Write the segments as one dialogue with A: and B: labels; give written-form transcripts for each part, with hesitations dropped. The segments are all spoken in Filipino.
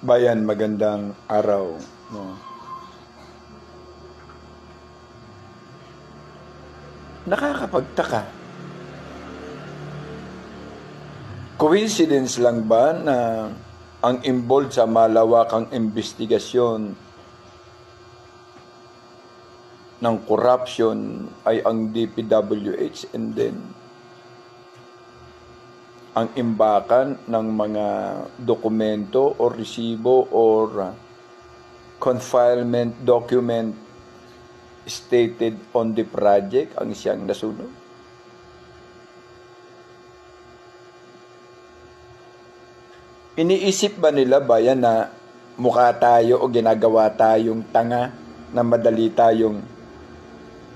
A: Bayan, magandang araw. No? Nakakapagtaka. Coincidence lang ba na ang involved sa malawakang investigasyon ng corruption ay ang DPWH, and then ang imbakan ng mga dokumento o resibo or confinement document stated on the project ang siyang nasunog? Iniisip ba nila bayan na mukha tayo o ginagawa tayong tanga na madali tayong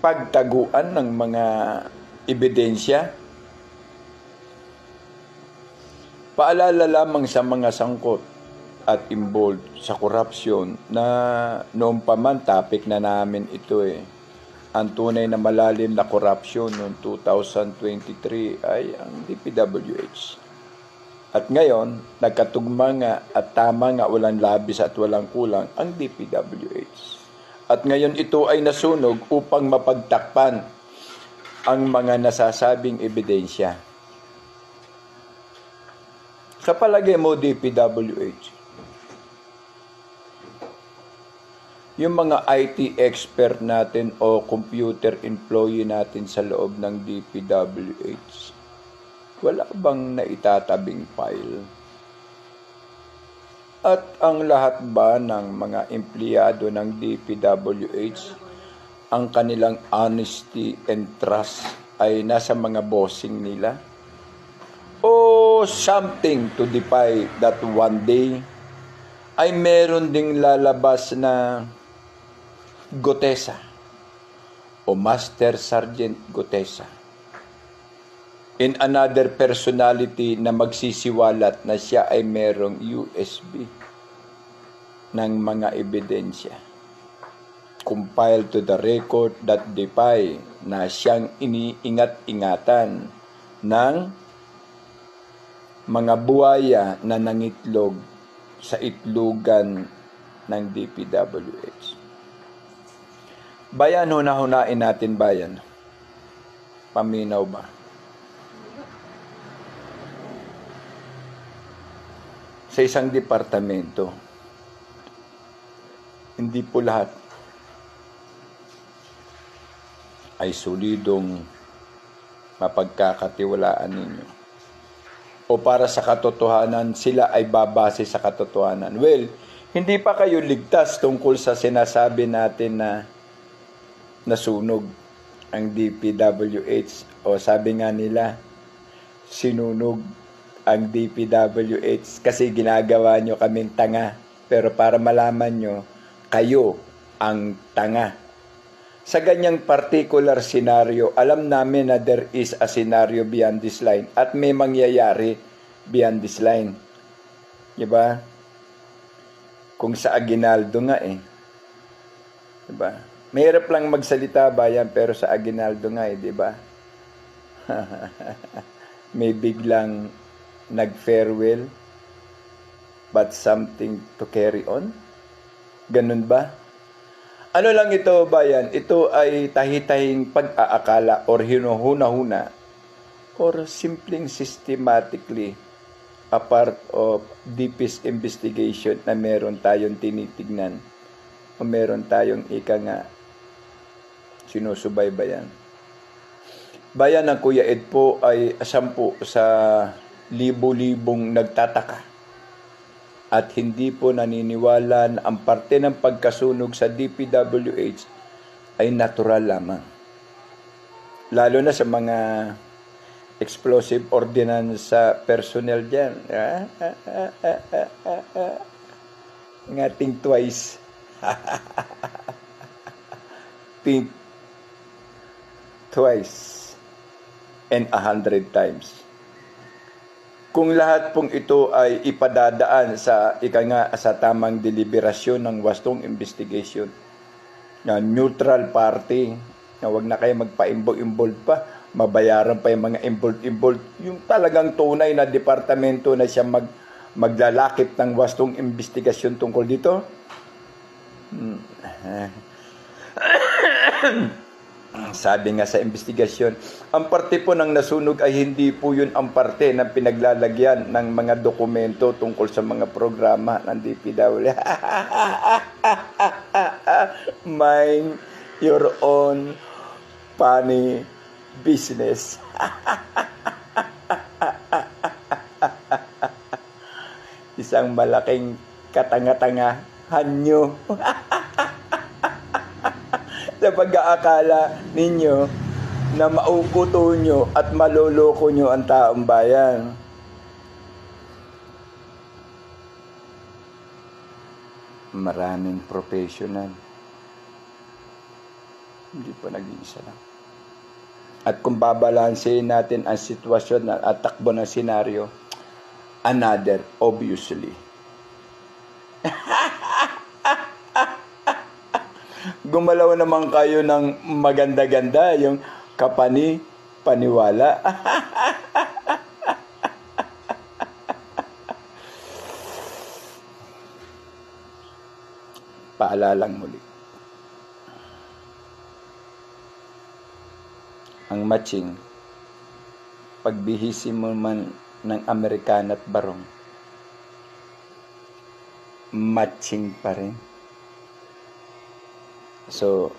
A: pagtaguan ng mga ebidensya? Paalala lamang sa mga sangkot at involved sa korupsyon na noong pa man topic na namin ito Ang tunay na malalim na korupsyon noong 2023 ay ang DPWH. At ngayon, nagkatugma nga at tama nga walang labis at walang kulang ang DPWH. At ngayon ito ay nasunog upang mapagtakpan ang mga nasasabing ebidensya. Sa palagay mo, DPWH, yung mga IT expert natin o computer employee natin sa loob ng DPWH, wala bang naitatabing file? At ang lahat ba ng mga empleyado ng DPWH, ang kanilang honesty and trust ay nasa mga bossing nila? O something to defy that one day ay meron ding lalabas na Gutesa o Master Sergeant Gutesa in another personality na magsisiwalat na siya ay merong USB ng mga ebidensya compiled to the record that defy na siyang iniingat-ingatan ng mga buwaya na nangitlog sa itlogan ng DPWH. Bayan, hunahunain natin bayan. Paminaw ba? Sa isang departamento, hindi po lahat ay solidong mapagkakatiwalaan ninyo. O para sa katotohanan, sila ay babase sa katotohanan. Well, hindi pa kayo ligtas tungkol sa sinasabi natin na nasunog ang DPWH. O sabi nga nila, sinunog ang DPWH kasi ginagawa nyo kaming tanga. Pero para malaman nyo, kayo ang tanga. Sa ganyang particular scenario, alam namin na there is a scenario beyond this line at may mangyayari beyond this line. Diba? Kung sa Aguinaldo nga Diba? Mahirap lang magsalita bayan pero sa Aguinaldo nga diba? May biglang nag-farewell but something to carry on. Ganun ba? Ano lang ito bayan? Ito ay tahi-tahing pag-aakala or hinuhuna-huna or simpleng systematically a part of deepest investigation na meron tayong tinitignan o meron tayong sinusubaybayan. Bayan ng Kuya Ed po ay 10 sa libo-libong nagtataka at hindi po naniniwala na ang parte ng pagkasunog sa DPWH ay natural lamang. Lalo na sa mga explosive ordinance personnel dyan. Think twice. Think twice and 100 times. Kung lahat pong ito ay ipadadaan sa sa tamang deliberasyon ng wastong investigation na neutral party, na wag na kayo magpa-involve pa, mabayaran pa yung mga involved, yung talagang tunay na departamento na siya maglalakip ng wastong investigasyon tungkol dito? Sabi nga sa investigasyon, ang parte po ng nasunog ay hindi po yun ang parte ng pinaglalagyan ng mga dokumento tungkol sa mga programa ng DPW. Mind your own funny business. Isang malaking katanga-tangahan nyo. Sa pag-aakala ninyo na maukuto nyo at maloloko nyo ang taong bayan. Maraming professional. Hindi pa nag-iisa lang. At kung babalansehin natin ang sitwasyon at takbo ng senaryo, another, obviously. Gumalaw naman kayo ng maganda-ganda, yung paniwala. Paalalang muli. Ang matching, pagbihisi mo man ng Amerikana at barong, matching pa rin. So,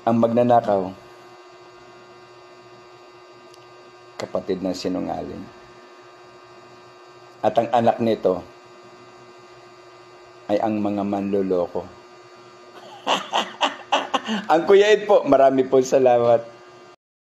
A: ang magnanakaw, kapatid ng sinungaling. At ang anak nito ay ang mga manloloko. Ang Kuya Ed po, marami po salamat.